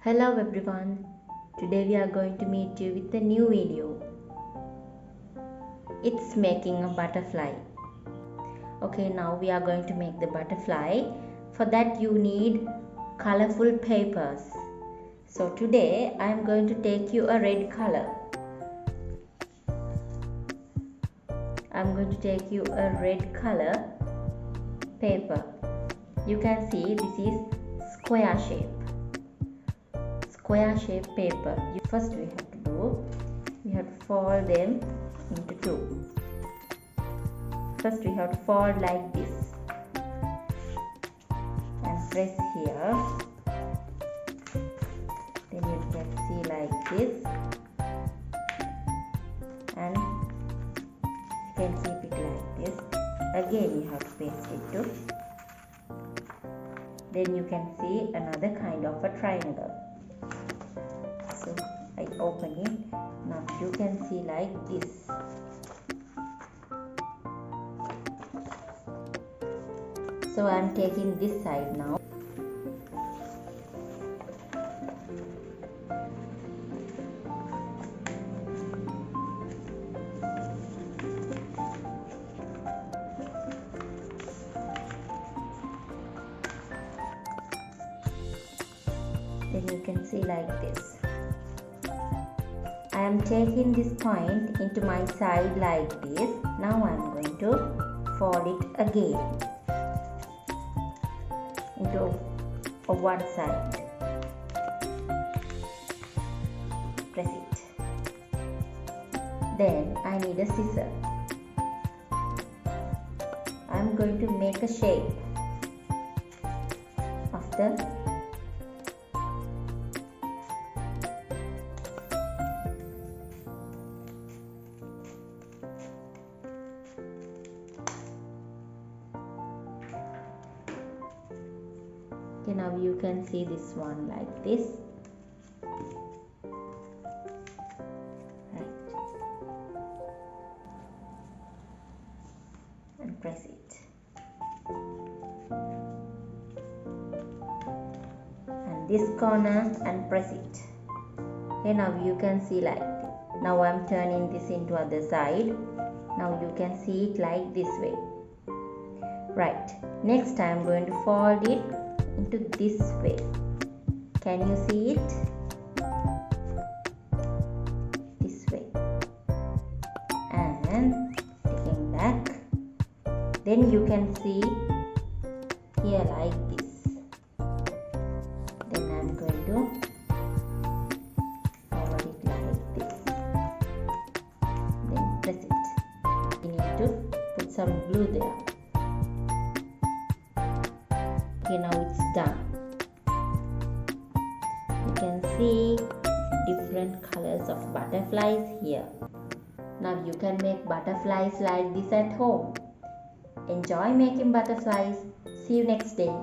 Hello everyone, today we are going to meet you with a new video. It's making a butterfly. Okay, now we are going to make the butterfly. For that you need colorful papers. So today I am going to take you a red color. I am going to take you a red color paper. You can see this is square shape. Square shape paper. First we have to fold them into two. First we have to fold like this and press here. Then you can see like this, and you can keep it like this. Again you have to paste it too. Then you can see another kind of a triangle. So I open it. Now you can see like this. So I am taking this side now. Then you can see like this. I am taking this point into my side like this. Now I am going to fold it again into one side. Press it. Then I need a scissor. I am going to make a shape of the Okay, now you can see this one like this. Right. And press it. And this corner and press it. Okay, now you can see like this. Now I am turning this into other side. Now you can see it like this way. Right. Next I am going to fold it into this way. Can you see it? This way. And taking back. Then you can see here like this. Then I am going to fold it like this. Then press it. You need to put some glue there. Okay, now it's done. You can see different colors of butterflies here. Now you can make butterflies like this at home. Enjoy making butterflies. See you next day.